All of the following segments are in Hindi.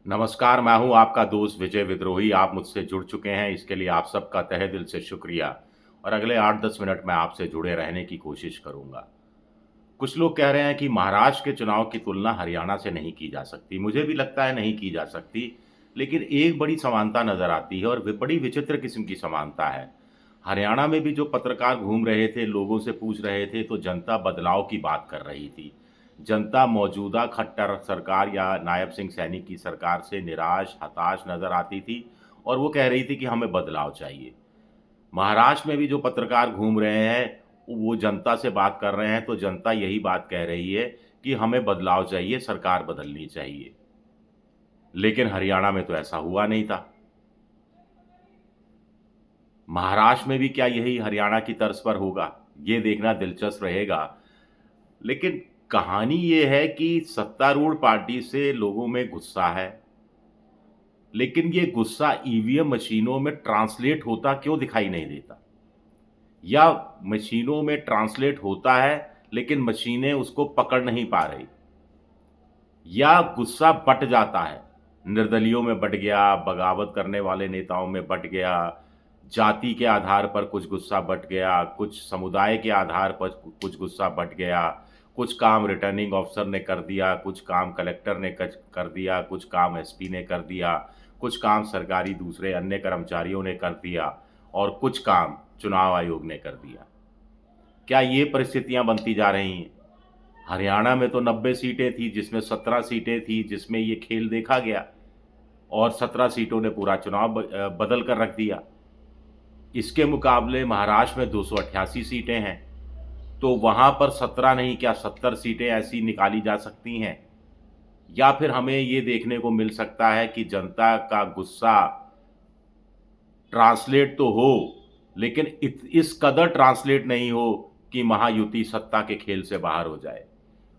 नमस्कार, मैं हूँ आपका दोस्त विजय विद्रोही। आप मुझसे जुड़ चुके हैं, इसके लिए आप सबका तहे दिल से शुक्रिया और अगले 8-10 मिनट में आपसे जुड़े रहने की कोशिश करूँगा। कुछ लोग कह रहे हैं कि महाराष्ट्र के चुनाव की तुलना हरियाणा से नहीं की जा सकती। मुझे भी लगता है नहीं की जा सकती, लेकिन एक बड़ी समानता नज़र आती है और बड़ी विचित्र किस्म की समानता है। हरियाणा में भी जो पत्रकार घूम रहे थे, लोगों से पूछ रहे थे, तो जनता बदलाव की बात कर रही थी। जनता मौजूदा खट्टर सरकार या नायब सिंह सैनी की सरकार से निराश, हताश नज़र आती थी और वो कह रही थी कि हमें बदलाव चाहिए। महाराष्ट्र में भी जो पत्रकार घूम रहे हैं, वो जनता से बात कर रहे हैं, तो जनता यही बात कह रही है कि हमें बदलाव चाहिए, सरकार बदलनी चाहिए। लेकिन हरियाणा में तो ऐसा हुआ नहीं था। महाराष्ट्र में भी क्या यही हरियाणा की तर्ज पर होगा? ये देखना दिलचस्प रहेगा। लेकिन कहानी ये है कि सत्तारूढ़ पार्टी से लोगों में गुस्सा है, लेकिन ये गुस्सा ईवीएम मशीनों में ट्रांसलेट होता क्यों दिखाई नहीं देता? या मशीनों में ट्रांसलेट होता है, लेकिन मशीनें उसको पकड़ नहीं पा रही? या गुस्सा बँट जाता है, निर्दलियों में बँट गया, बगावत करने वाले नेताओं में बँट गया, जाति के आधार पर कुछ गुस्सा बँट गया, कुछ समुदाय के आधार पर कुछ गुस्सा बँट गया, कुछ काम रिटर्निंग ऑफिसर ने कर दिया, कुछ काम कलेक्टर ने कर दिया, कुछ काम एसपी ने कर दिया, कुछ काम सरकारी दूसरे अन्य कर्मचारियों ने कर दिया और कुछ काम चुनाव आयोग ने कर दिया। क्या ये परिस्थितियाँ बनती जा रही हैं? हरियाणा में तो 90 सीटें थी, जिसमें 17 सीटें थी, जिसमें ये खेल देखा गया और 17 सीटों ने पूरा चुनाव बदल कर रख दिया। इसके मुकाबले महाराष्ट्र में 288 सीटें हैं, तो वहाँ पर 17 नहीं क्या 70 सीटें ऐसी निकाली जा सकती हैं? या फिर हमें ये देखने को मिल सकता है कि जनता का गुस्सा ट्रांसलेट तो हो, लेकिन इस कदर ट्रांसलेट नहीं हो कि महायुति सत्ता के खेल से बाहर हो जाए।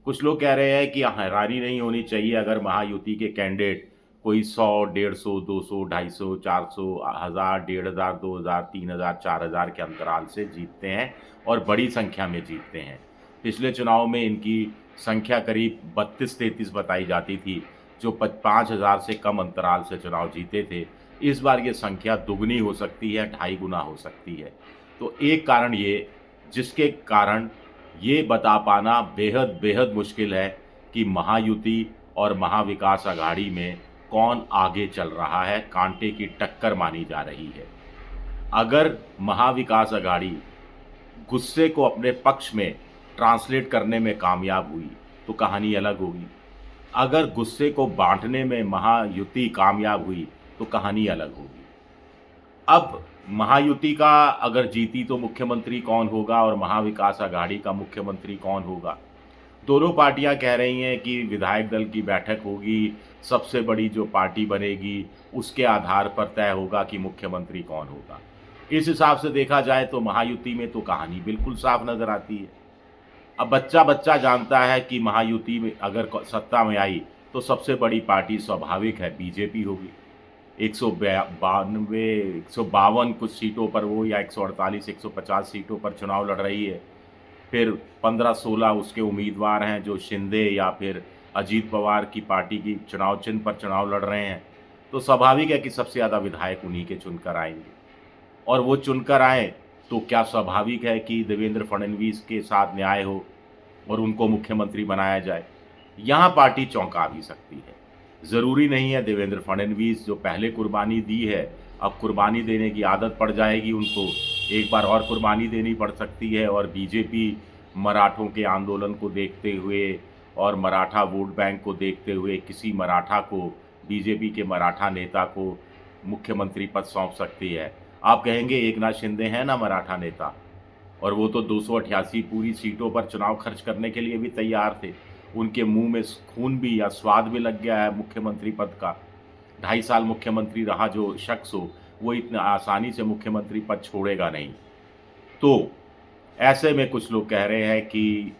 कुछ लोग कह रहे हैं कि हैरानी नहीं होनी चाहिए अगर महायुति के कैंडिडेट कोई 100, 150, 200, 250, 400, 1000, 1500, 2000, 3000, 4000 के अंतराल से जीतते हैं और बड़ी संख्या में जीतते हैं। पिछले चुनाव में इनकी संख्या करीब 32-33 बताई जाती थी, जो 5000 से कम अंतराल से चुनाव जीते थे। इस बार ये संख्या दुगनी हो सकती है, ढाई गुना हो सकती है। तो एक कारण ये, जिसके कारण ये बता पाना बेहद बेहद मुश्किल है कि महायुति और महाविकास अघाड़ी में कौन आगे चल रहा है, कांटे की टक्कर मानी जा रही है। अगर महाविकास अघाड़ी गुस्से को अपने पक्ष में ट्रांसलेट करने में कामयाब हुई, तो कहानी अलग होगी। अगर गुस्से को बाँटने में महायुति कामयाब हुई, तो कहानी अलग होगी। अब महायुति का अगर जीती तो मुख्यमंत्री कौन होगा और महाविकास अघाड़ी का मुख्यमंत्री कौन होगा? दोनों पार्टियां कह रही हैं कि विधायक दल की बैठक होगी, सबसे बड़ी जो पार्टी बनेगी, उसके आधार पर तय होगा कि मुख्यमंत्री कौन होगा। इस हिसाब से देखा जाए तो महायुति में तो कहानी बिल्कुल साफ नज़र आती है। अब बच्चा-बच्चा जानता है कि महायुति में अगर सत्ता में आई, तो सबसे बड़ी पार्टी स्वाभाविक है बीजेपी होगी। 192 152 कुछ सीटों पर वो या 148 150 सीटों पर चुनाव लड़ रही है। फिर 15-16 उसके उम्मीदवार हैं जो शिंदे या फिर अजीत पवार की पार्टी की चुनाव चिन्ह पर चुनाव लड़ रहे हैं। तो स्वाभाविक है कि सबसे ज़्यादा विधायक उन्हीं के चुनकर आएँगे और वो चुनकर आएँ, तो क्या स्वाभाविक है कि देवेंद्र फडणवीस के साथ न्याय हो और उनको मुख्यमंत्री बनाया जाए। यहाँ पार्टी चौंका भी सकती है। ज़रूरी नहीं है देवेंद्र फडणवीस जो पहले कुर्बानी दी है, अब कुर्बानी देने की आदत पड़ जाएगी उनको, एक बार और कुर्बानी देनी पड़ सकती है और बीजेपी मराठों के आंदोलन को देखते हुए और मराठा वोट बैंक को देखते हुए किसी मराठा को, बीजेपी के मराठा नेता को मुख्यमंत्री पद सौंप सकती है। आप कहेंगे एकनाथ शिंदे हैं ना मराठा नेता, और वो तो 288 पूरी सीटों पर चुनाव खर्च करने के लिए भी तैयार थे। उनके मुँह में खून भी या स्वाद भी लग गया है मुख्यमंत्री पद का। 2.5 साल मुख्यमंत्री रहा जो शख्स हो, वो इतना आसानी से मुख्यमंत्री पद छोड़ेगा नहीं। तो ऐसे में कुछ लोग कह रहे हैं कि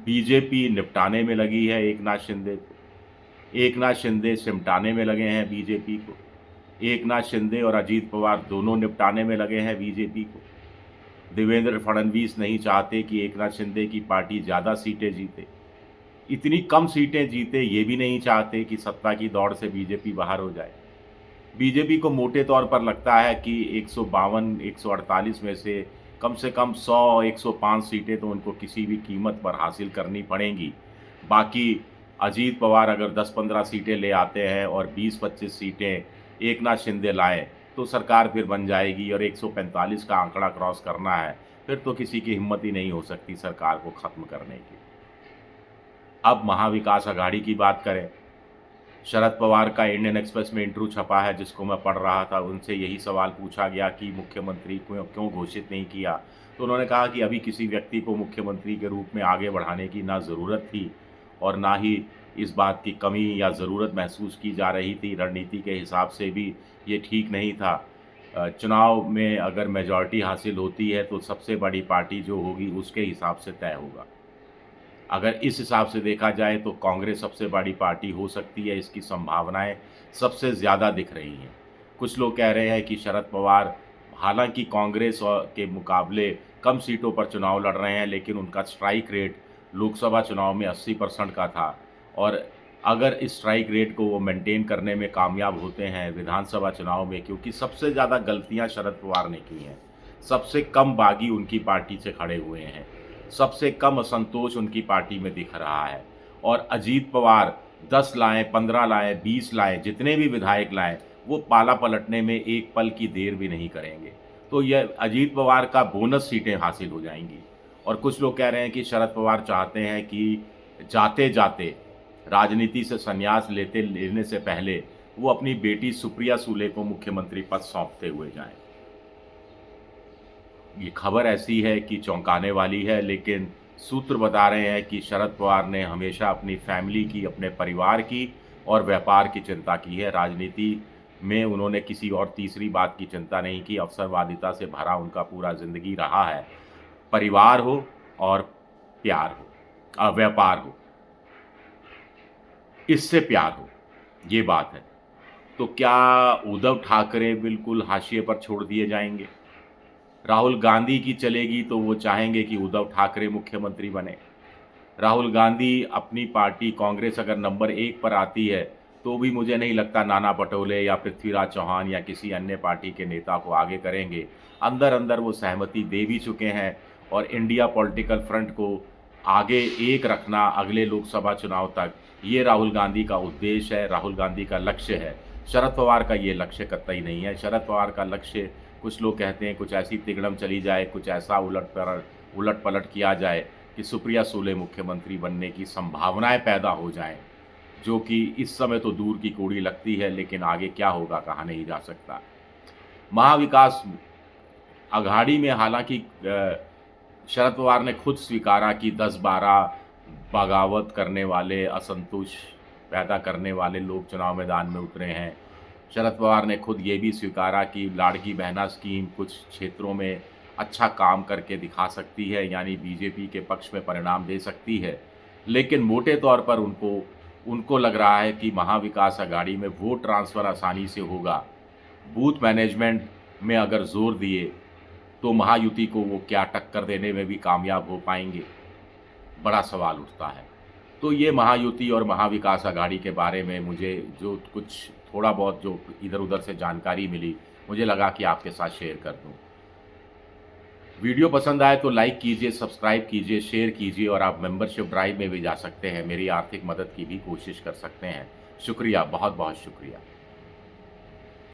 बीजेपी निपटाने में लगी है एकनाथ शिंदे को। एकनाथ शिंदे सिमटाने में लगे हैं बीजेपी को। एकनाथ शिंदे और अजीत पवार दोनों निपटाने में लगे हैं बीजेपी को। देवेंद्र फडणवीस नहीं चाहते कि एकनाथ शिंदे की पार्टी ज़्यादा सीटें जीते। इतनी कम सीटें जीते ये भी नहीं चाहते कि सत्ता की दौड़ से बीजेपी बाहर हो जाए। बीजेपी को मोटे तौर पर लगता है कि 152, 148 में से कम 100, 105 सीटें तो उनको किसी भी कीमत पर हासिल करनी पड़ेंगी। बाकी अजीत पवार अगर 10-15 सीटें ले आते हैं और 20-25 सीटें एकनाथ शिंदे लाएँ, तो सरकार फिर बन जाएगी और 145 का आंकड़ा क्रॉस करना है, फिर तो किसी की हिम्मत ही नहीं हो सकती सरकार को ख़त्म करने की। अब महाविकास अघाड़ी की बात करें, शरद पवार का इंडियन एक्सप्रेस में इंटरव्यू छपा है जिसको मैं पढ़ रहा था, उनसे यही सवाल पूछा गया कि मुख्यमंत्री को क्यों घोषित नहीं किया? तो उन्होंने कहा कि अभी किसी व्यक्ति को मुख्यमंत्री के रूप में आगे बढ़ाने की ना ज़रूरत थी और ना ही इस बात की कमी या ज़रूरत महसूस की जा रही थी। रणनीति के हिसाब से भी ये ठीक नहीं था। चुनाव में अगर मेजॉरिटी हासिल होती है तो सबसे बड़ी पार्टी जो होगी उसके हिसाब से तय होगा। अगर इस हिसाब से देखा जाए तो कांग्रेस सबसे बड़ी पार्टी हो सकती है, इसकी संभावनाएं सबसे ज़्यादा दिख रही हैं। कुछ लोग कह रहे हैं कि शरद पवार हालांकि कांग्रेस के मुकाबले कम सीटों पर चुनाव लड़ रहे हैं, लेकिन उनका स्ट्राइक रेट लोकसभा चुनाव में 80% का था और अगर इस स्ट्राइक रेट को वो मेंटेन करने में कामयाब होते हैं विधानसभा चुनाव में, क्योंकि सबसे ज़्यादा गलतियां शरद पवार ने की हैं, सबसे कम बागी उनकी पार्टी से खड़े हुए हैं, सबसे कम असंतोष उनकी पार्टी में दिख रहा है और अजीत पवार 10 लाएँ, 15 लाएँ, 20 लाएँ, जितने भी विधायक लाएँ, वो पाला पलटने में एक पल की देर भी नहीं करेंगे। तो यह अजीत पवार का बोनस सीटें हासिल हो जाएँगी और कुछ लोग कह रहे हैं कि शरद पवार चाहते हैं कि जाते-जाते राजनीति से संन्यास लेने से पहले वो अपनी बेटी सुप्रिया सूले को मुख्यमंत्री पद सौंपते हुए जाएँ। ये खबर ऐसी है कि चौंकाने वाली है, लेकिन सूत्र बता रहे हैं कि शरद पवार ने हमेशा अपनी फैमिली की, अपने परिवार की और व्यापार की चिंता की है। राजनीति में उन्होंने किसी और तीसरी बात की चिंता नहीं की। अवसरवादिता से भरा उनका पूरा ज़िंदगी रहा है। परिवार हो और प्यार हो, व्यापार हो, इससे प्यार हो, ये बात है। तो क्या उद्धव ठाकरे बिल्कुल हाशिए पर छोड़ दिए जाएंगे? राहुल गांधी की चलेगी तो वो चाहेंगे कि उद्धव ठाकरे मुख्यमंत्री बने। राहुल गांधी अपनी पार्टी कांग्रेस अगर नंबर 1 पर आती है, तो भी मुझे नहीं लगता नाना पटोले या पृथ्वीराज चौहान या किसी अन्य पार्टी के नेता को आगे करेंगे। अंदर-अंदर वो सहमति दे भी चुके हैं और इंडिया पॉलिटिकल फ्रंट को आगे एक रखना अगले लोकसभा चुनाव तक, ये राहुल गांधी का उद्देश्य है, राहुल गांधी का लक्ष्य है। शरद पवार का ये लक्ष्य कतई नहीं है। शरद पवार का लक्ष्य, कुछ लोग कहते हैं कुछ ऐसी तिगड़म चली जाए, कुछ ऐसा उलट-पलट किया जाए कि सुप्रिया सूले मुख्यमंत्री बनने की संभावनाएं पैदा हो जाएं, जो कि इस समय तो दूर की कौड़ी लगती है, लेकिन आगे क्या होगा कहा नहीं जा सकता। महाविकास अघाड़ी में हालांकि शरद पवार ने खुद स्वीकारा कि 10-12 बगावत करने वाले, असंतोष पैदा करने वाले लोग चुनाव मैदान में उतरे हैं। शरद पवार ने खुद ये भी स्वीकारा कि लाड़की बहना स्कीम कुछ क्षेत्रों में अच्छा काम करके दिखा सकती है, यानी बीजेपी के पक्ष में परिणाम दे सकती है। लेकिन मोटे तौर पर उनको लग रहा है कि महाविकास अघाड़ी में वोट ट्रांसफ़र आसानी से होगा। बूथ मैनेजमेंट में अगर ज़ोर दिए तो महायुति को वो क्या टक्कर देने में भी कामयाब हो पाएंगे? बड़ा सवाल उठता है। तो ये महायुति और महाविकास अघाड़ी के बारे में मुझे जो कुछ थोड़ा बहुत जो इधर-उधर से जानकारी मिली, मुझे लगा कि आपके साथ शेयर कर दूँ। वीडियो पसंद आए तो लाइक कीजिए, सब्सक्राइब कीजिए, शेयर कीजिए और आप मेंबरशिप ड्राइव में भी जा सकते हैं। मेरी आर्थिक मदद की भी कोशिश कर सकते हैं। शुक्रिया, बहुत-बहुत शुक्रिया।